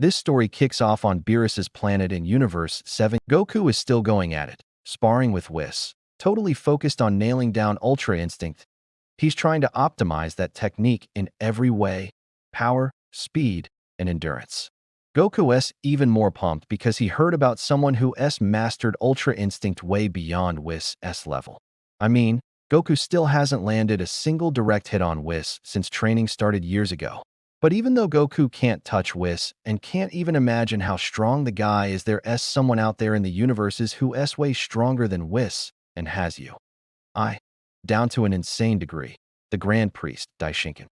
This story kicks off on Beerus's planet in Universe 7. Goku is still going at it, sparring with Whis, totally focused on nailing down Ultra Instinct. He's trying to optimize that technique in every way: power, speed, and endurance. Goku's even more pumped because he heard about someone who's mastered Ultra Instinct way beyond Whis' level. I mean, Goku still hasn't landed a single direct hit on Whis since training started years ago. But even though Goku can't touch Whis and can't even imagine how strong the guy is, there's someone out there in the universes who's way stronger than Whis and has you. Down to an insane degree. The Grand Priest, Daishinkan.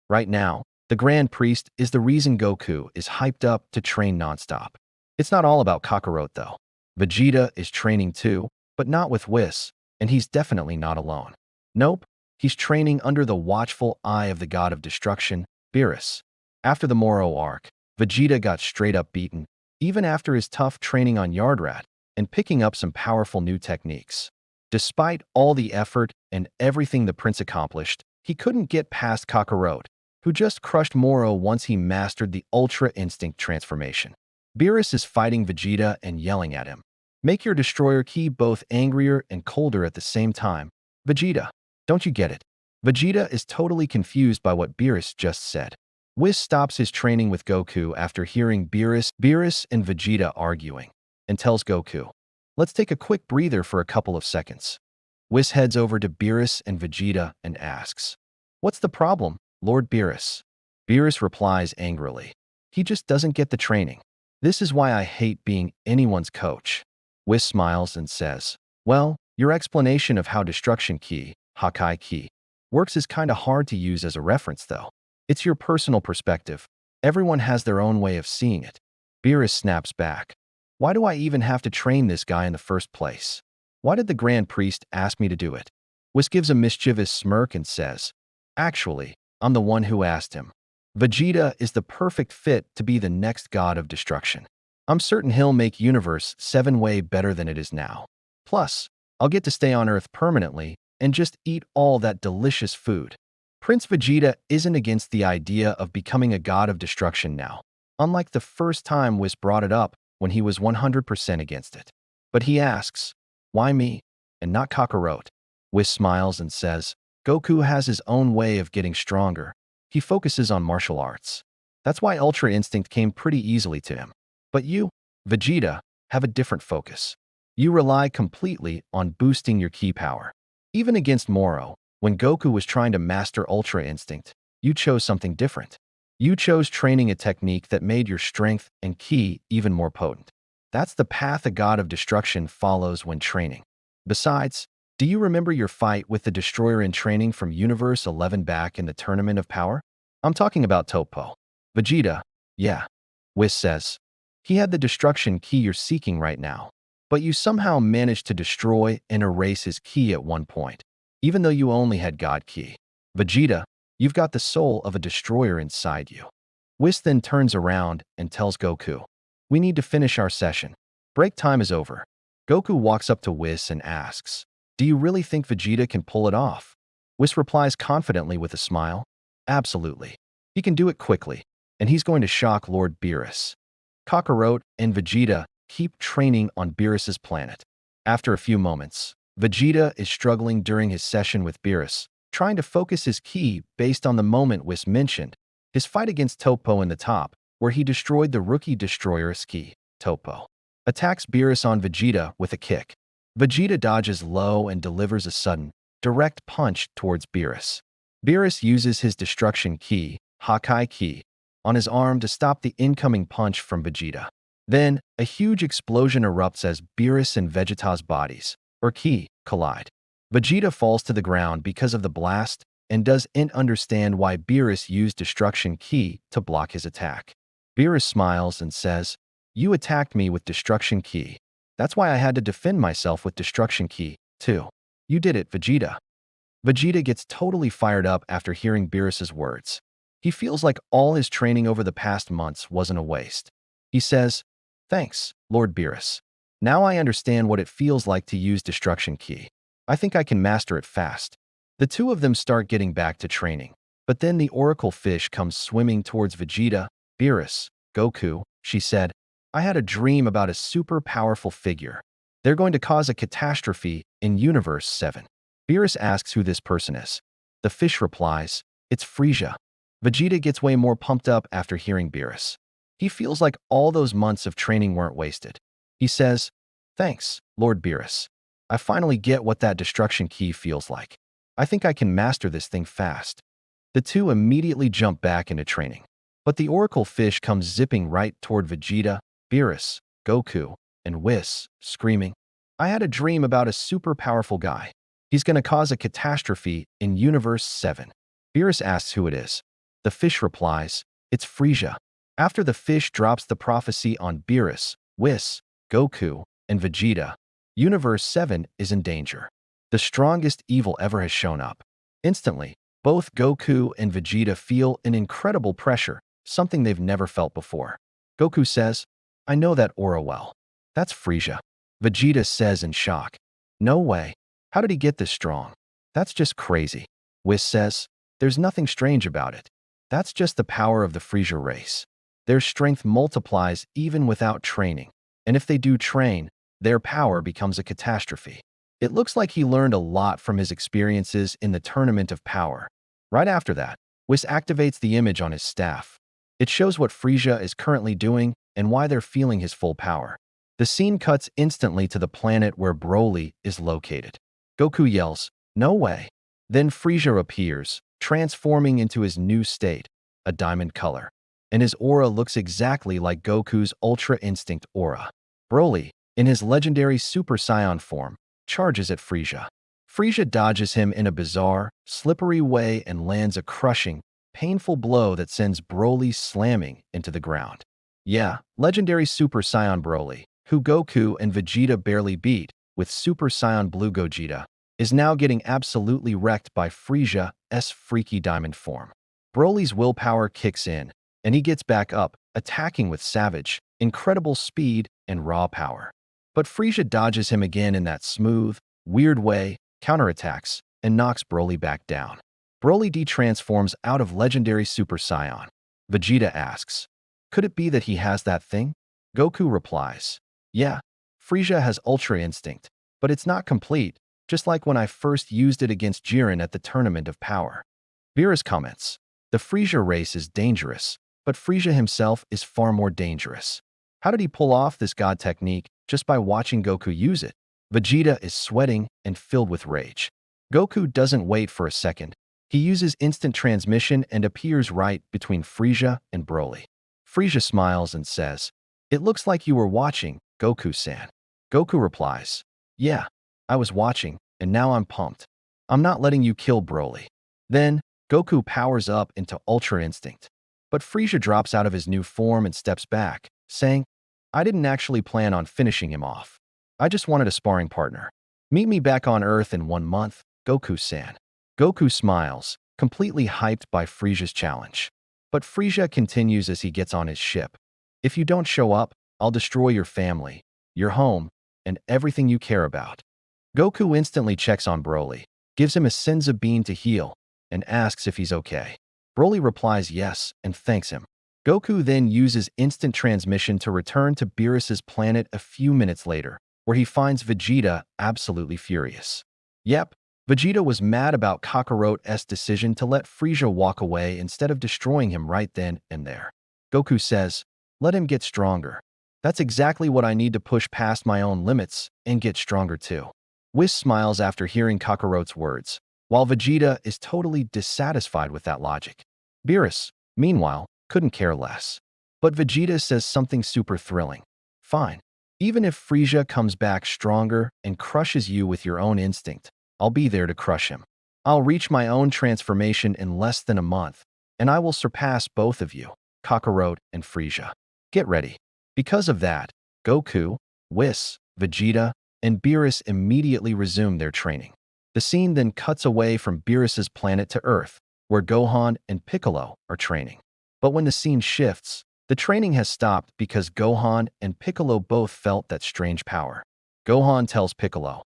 Right now, the Grand Priest is the reason Goku is hyped up to train nonstop. It's not all about Kakarot though. Vegeta is training too, but not with Whis, and he's definitely not alone. Nope, he's training under the watchful eye of the god of destruction, Beerus. After the Moro arc, Vegeta got straight up beaten, even after his tough training on Yardrat and picking up some powerful new techniques. Despite all the effort and everything the prince accomplished, he couldn't get past Kakarot, who just crushed Moro once he mastered the Ultra Instinct transformation. Beerus is fighting Vegeta and yelling at him. Make your destroyer ki both angrier and colder at the same time. Vegeta, don't you get it? Vegeta is totally confused by what Beerus just said. Whis stops his training with Goku after hearing Beerus and Vegeta arguing, and tells Goku, "Let's take a quick breather for a couple of seconds." Whis heads over to Beerus and Vegeta and asks, "What's the problem, Lord Beerus?" Beerus replies angrily, "He just doesn't get the training. This is why I hate being anyone's coach." Whis smiles and says, "Well, your explanation of how Destruction Ki, Hakai Ki, works is kinda hard to use as a reference though. It's your personal perspective. Everyone has their own way of seeing it." Beerus snaps back. "Why do I even have to train this guy in the first place? Why did the Grand Priest ask me to do it?" Whis gives a mischievous smirk and says, "Actually, I'm the one who asked him. Vegeta is the perfect fit to be the next god of destruction. I'm certain he'll make Universe 7 way better than it is now. Plus, I'll get to stay on Earth permanently and just eat all that delicious food." Prince Vegeta isn't against the idea of becoming a god of destruction now, unlike the first time Whis brought it up when he was 100% against it. But he asks, "Why me, and not Kakarot?" Whis smiles and says, "Goku has his own way of getting stronger. He focuses on martial arts. That's why Ultra Instinct came pretty easily to him. But you, Vegeta, have a different focus. You rely completely on boosting your ki power. Even against Moro, when Goku was trying to master Ultra Instinct, you chose something different. You chose training a technique that made your strength and ki even more potent. That's the path a god of destruction follows when training. Besides, do you remember your fight with the Destroyer in training from Universe 11 back in the Tournament of Power? I'm talking about Toppo." Vegeta, "Yeah," Whis says. "He had the destruction ki you're seeking right now, but you somehow managed to destroy and erase his ki at one point, even though you only had God ki. Vegeta, you've got the soul of a destroyer inside you." Whis then turns around and tells Goku, "We need to finish our session. Break time is over." Goku walks up to Whis and asks, "Do you really think Vegeta can pull it off?" Whis replies confidently with a smile, "Absolutely. He can do it quickly, and he's going to shock Lord Beerus." Kakarot and Vegeta keep training on Beerus's planet. After a few moments, Vegeta is struggling during his session with Beerus, trying to focus his ki based on the moment Whis mentioned, his fight against Toppo in the top, where he destroyed the rookie destroyer ki. Toppo attacks Beerus on Vegeta with a kick. Vegeta dodges low and delivers a sudden, direct punch towards Beerus. Beerus uses his destruction ki, Hakai Ki, on his arm to stop the incoming punch from Vegeta. Then, a huge explosion erupts as Beerus and Vegeta's bodies, or ki, collide. Vegeta falls to the ground because of the blast and doesn't understand why Beerus used destruction ki to block his attack. Beerus smiles and says, "You attacked me with destruction ki. That's why I had to defend myself with destruction ki, too. You did it, Vegeta." Vegeta gets totally fired up after hearing Beerus's words. He feels like all his training over the past months wasn't a waste. He says, "Thanks, Lord Beerus. Now I understand what it feels like to use destruction ki. I think I can master it fast." The two of them start getting back to training, but then the Oracle Fish comes swimming towards Vegeta, Beerus, Goku, She said, I had a dream about a super powerful figure. They're going to cause a catastrophe in Universe 7. Beerus asks who this person is. The fish replies, it's Frieza. Vegeta gets way more pumped up after hearing Beerus. He feels like all those months of training weren't wasted. He says, thanks, Lord Beerus. I finally get what that destruction key feels like. I think I can master this thing fast. The two immediately jump back into training. But the Oracle fish comes zipping right toward Vegeta, Beerus, Goku, and Whis, screaming, I had a dream about a super powerful guy. He's going to cause a catastrophe in Universe 7. Beerus asks who it is. The fish replies, it's Frieza. After the fish drops the prophecy on Beerus, Whis, Goku, and Vegeta, Universe 7 is in danger. The strongest evil ever has shown up. Instantly, both Goku and Vegeta feel an incredible pressure, something they've never felt before. Goku says, I know that aura well. That's Frieza. Vegeta says in shock, no way. How did he get this strong? That's just crazy. Whis says, there's nothing strange about it. That's just the power of the Frieza race. Their strength multiplies even without training. And if they do train, their power becomes a catastrophe. It looks like he learned a lot from his experiences in the Tournament of Power. Right after that, Whis activates the image on his staff. It shows what Frieza is currently doing and why they're feeling his full power. The scene cuts instantly to the planet where Broly is located. Goku yells, no way. Then Frieza appears, transforming into his new state, a diamond color. And his aura looks exactly like Goku's Ultra Instinct aura. Broly, in his legendary Super Saiyan form, charges at Frieza. Frieza dodges him in a bizarre, slippery way and lands a crushing, painful blow that sends Broly slamming into the ground. Yeah, legendary Super Saiyan Broly, who Goku and Vegeta barely beat with Super Saiyan Blue Gogeta, is now getting absolutely wrecked by Frieza's freaky diamond form. Broly's willpower kicks in, and he gets back up, attacking with savage, incredible speed and raw power. But Frieza dodges him again in that smooth, weird way, counterattacks, and knocks Broly back down. Broly de-transforms out of legendary Super Saiyan. Vegeta asks, could it be that he has that thing? Goku replies, yeah, Frieza has Ultra Instinct, but it's not complete, just like when I first used it against Jiren at the Tournament of Power. Beerus comments, the Frieza race is dangerous, but Frieza himself is far more dangerous. How did he pull off this god technique just by watching Goku use it? Vegeta is sweating and filled with rage. Goku doesn't wait for a second. He uses instant transmission and appears right between Frieza and Broly. Frieza smiles and says, it looks like you were watching, Goku-san. Goku replies, yeah, I was watching, and now I'm pumped. I'm not letting you kill Broly. Then, Goku powers up into Ultra Instinct. But Frieza drops out of his new form and steps back, saying, I didn't actually plan on finishing him off. I just wanted a sparring partner. Meet me back on Earth in 1 month, Goku-san. Goku smiles, completely hyped by Frieza's challenge. But Frieza continues as he gets on his ship. If you don't show up, I'll destroy your family, your home, and everything you care about. Goku instantly checks on Broly, gives him a Senzu bean to heal, and asks if he's okay. Broly replies yes and thanks him. Goku then uses instant transmission to return to Beerus's planet a few minutes later, where he finds Vegeta absolutely furious. Yep, Vegeta was mad about Kakarot's decision to let Frieza walk away instead of destroying him right then and there. Goku says, let him get stronger. That's exactly what I need to push past my own limits and get stronger too. Whis smiles after hearing Kakarot's words, while Vegeta is totally dissatisfied with that logic. Beerus, meanwhile, couldn't care less. But Vegeta says something super thrilling. Fine. Even if Frieza comes back stronger and crushes you with your own instinct, I'll be there to crush him. I'll reach my own transformation in less than a month, and I will surpass both of you, Kakarot and Frieza. Get ready. Because of that, Goku, Whis, Vegeta, and Beerus immediately resume their training. The scene then cuts away from Beerus's planet to Earth, where Gohan and Piccolo are training. But when the scene shifts, the training has stopped because Gohan and Piccolo both felt that strange power. Gohan tells Piccolo,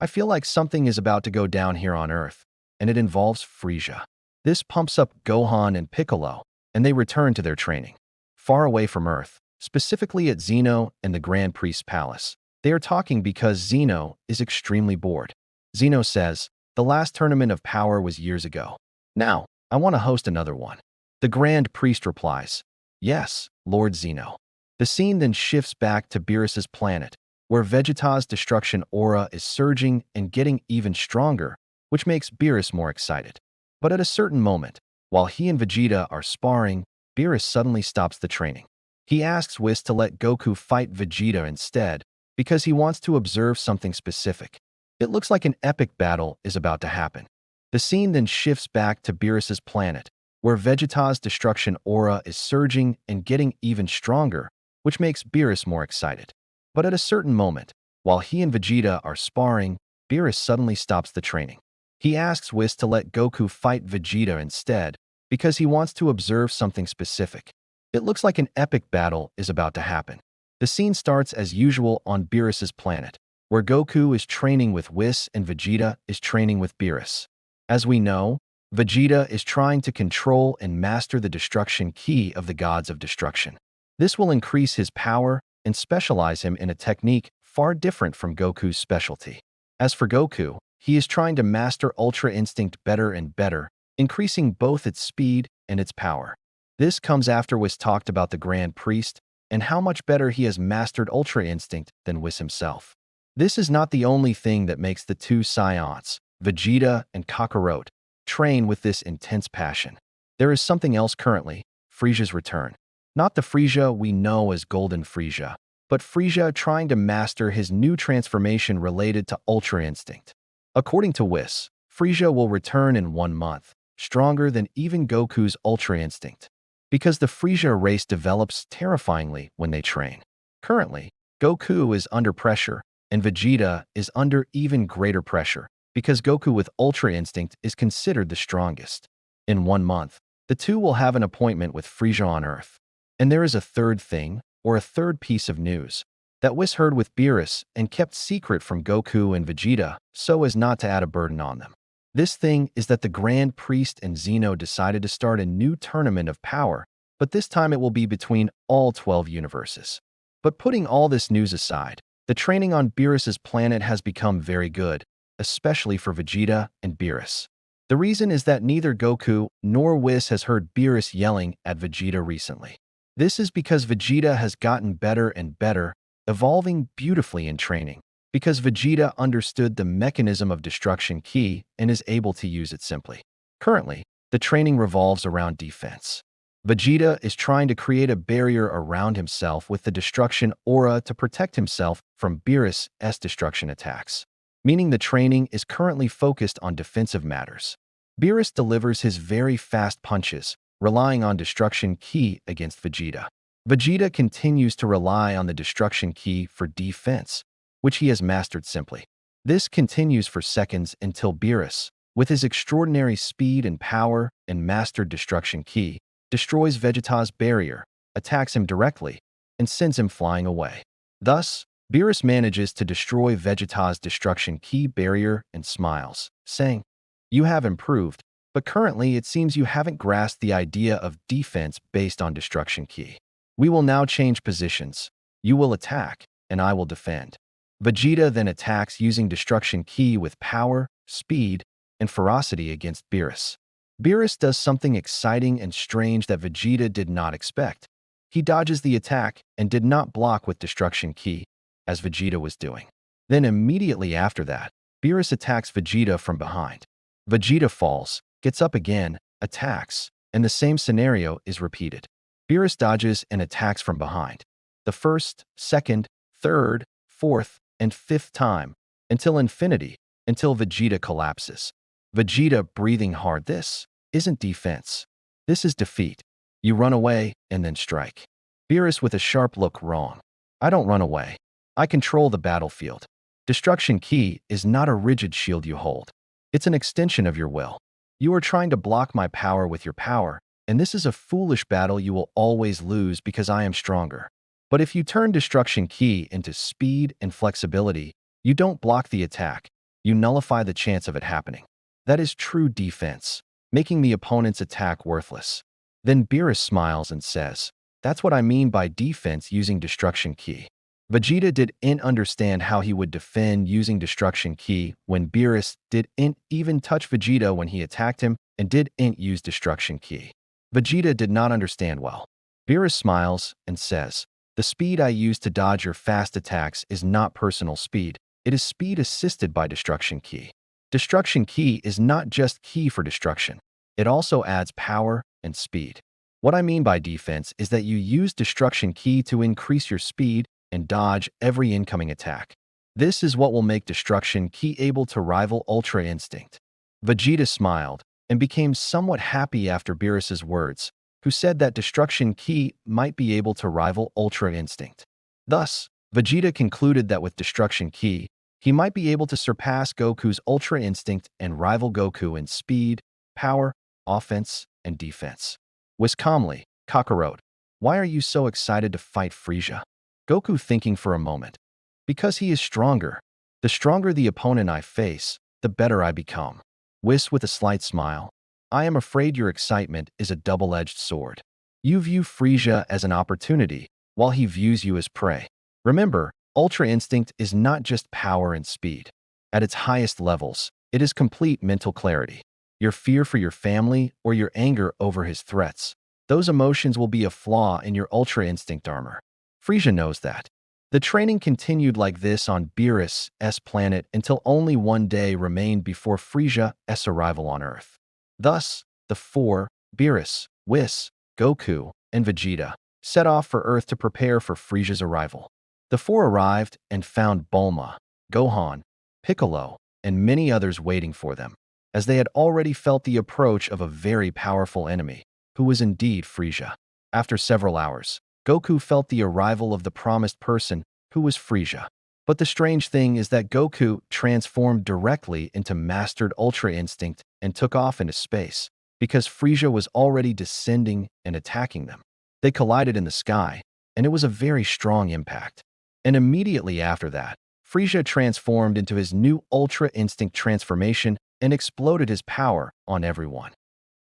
I feel like something is about to go down here on Earth, and it involves Frieza. This pumps up Gohan and Piccolo, and they return to their training. Far away from Earth, specifically at Zeno and the Grand Priest's palace. They are talking because Zeno is extremely bored. Zeno says, "The last tournament of power was years ago. Now, I want to host another one." The Grand Priest replies, "Yes, Lord Zeno." The scene then shifts back to Beerus's planet, where Vegeta's destruction aura is surging and getting even stronger, which makes Beerus more excited. But at a certain moment, while he and Vegeta are sparring, Beerus suddenly stops the training. He asks Whis to let Goku fight Vegeta instead, because he wants to observe something specific. It looks like an epic battle is about to happen. The scene then shifts back to Beerus's planet, where Vegeta's destruction aura is surging and getting even stronger, which makes Beerus more excited. But at a certain moment, while he and Vegeta are sparring, Beerus suddenly stops the training. He asks Whis to let Goku fight Vegeta instead, because he wants to observe something specific. It looks like an epic battle is about to happen. The scene starts as usual on Beerus's planet, where Goku is training with Whis and Vegeta is training with Beerus. As we know, Vegeta is trying to control and master the destruction key of the gods of destruction. This will increase his power and specialize him in a technique far different from Goku's specialty. As for Goku, he is trying to master Ultra Instinct better and better, increasing both its speed and its power. This comes after Whis talked about the Grand Priest and how much better he has mastered Ultra Instinct than Whis himself. This is not the only thing that makes the two Saiyans, Vegeta and Kakarot, train with this intense passion. There is something else currently, Frieza's return. Not the Frieza we know as Golden Frieza, but Frieza trying to master his new transformation related to Ultra Instinct. According to Whis, Frieza will return in 1 month, stronger than even Goku's Ultra Instinct, because the Frieza race develops terrifyingly when they train. Currently, Goku is under pressure, and Vegeta is under even greater pressure, because Goku with Ultra Instinct is considered the strongest. In 1 month, the two will have an appointment with Frieza on Earth. And there is a third thing, or a third piece of news, that Whis heard with Beerus and kept secret from Goku and Vegeta so as not to add a burden on them. This thing is that the Grand Priest and Zeno decided to start a new tournament of power, but this time it will be between all 12 universes. But putting all this news aside, the training on Beerus's planet has become very good, especially for Vegeta and Beerus. The reason is that neither Goku nor Whis has heard Beerus yelling at Vegeta recently. This is because Vegeta has gotten better and better, evolving beautifully in training, because Vegeta understood the mechanism of destruction key and is able to use it simply. Currently, the training revolves around defense. Vegeta is trying to create a barrier around himself with the destruction aura to protect himself from Beerus' destruction attacks, meaning the training is currently focused on defensive matters. Beerus delivers his very fast punches, relying on destruction key against Vegeta. Vegeta continues to rely on the destruction key for defense, which he has mastered simply. This continues for seconds until Beerus, with his extraordinary speed and power and mastered destruction key, destroys Vegeta's barrier, attacks him directly, and sends him flying away. Thus, Beerus manages to destroy Vegeta's destruction key barrier and smiles, saying, "You have improved, but currently it seems you haven't grasped the idea of defense based on destruction key. We will now change positions. You will attack, and I will defend." Vegeta then attacks using destruction key with power, speed, and ferocity against Beerus. Beerus does something exciting and strange that Vegeta did not expect. He dodges the attack and did not block with destruction key, as Vegeta was doing. Then immediately after that, Beerus attacks Vegeta from behind. Vegeta falls, gets up again, attacks, and the same scenario is repeated. Beerus dodges and attacks from behind. The first, second, third, fourth, and fifth time, until infinity, until Vegeta collapses. Vegeta breathing hard. This isn't defense. This is defeat. You run away and then strike. Beerus with a sharp look. Wrong. I don't run away. I control the battlefield. Destruction key is not a rigid shield you hold. It's an extension of your will. You are trying to block my power with your power, and this is a foolish battle you will always lose because I am stronger. But if you turn destruction key into speed and flexibility, you don't block the attack. You nullify the chance of it happening. That is true defense, making the opponent's attack worthless. Then Beerus smiles and says, That's what I mean by defense using Destruction Ki. Vegeta didn't understand how he would defend using Destruction Ki when Beerus didn't even touch Vegeta when he attacked him and didn't use Destruction Ki. Vegeta did not understand well. Beerus smiles and says, "The speed I use to dodge your fast attacks is not personal speed. It is speed assisted by Destruction Ki. Destruction Ki is not just ki for destruction. It also adds power and speed. What I mean by defense is that you use Destruction Ki to increase your speed and dodge every incoming attack. This is what will make Destruction Ki able to rival Ultra Instinct." Vegeta smiled and became somewhat happy after Beerus's words, who said that Destruction Ki might be able to rival Ultra Instinct. Thus, Vegeta concluded that with Destruction Ki, he might be able to surpass Goku's Ultra Instinct and rival Goku in speed, power, offense, and defense. Whis calmly, "Kakarot, why are you so excited to fight Frieza?" Goku thinking for a moment. "Because he is stronger. The stronger the opponent I face, the better I become." Whis with a slight smile. "I am afraid your excitement is a double-edged sword. You view Frieza as an opportunity, while he views you as prey. Remember, Ultra Instinct is not just power and speed. At its highest levels, it is complete mental clarity. Your fear for your family or your anger over his threats. Those emotions will be a flaw in your Ultra Instinct armor. Frieza knows that." The training continued like this on Beerus' planet until only one day remained before Frieza's arrival on Earth. Thus, the four, Beerus, Whis, Goku, and Vegeta, set off for Earth to prepare for Frieza's arrival. The four arrived and found Bulma, Gohan, Piccolo, and many others waiting for them, as they had already felt the approach of a very powerful enemy, who was indeed Frieza. After several hours, Goku felt the arrival of the promised person, who was Frieza. But the strange thing is that Goku transformed directly into Mastered Ultra Instinct and took off into space, because Frieza was already descending and attacking them. They collided in the sky, and it was a very strong impact. And immediately after that, Frieza transformed into his new Ultra Instinct transformation and exploded his power on everyone.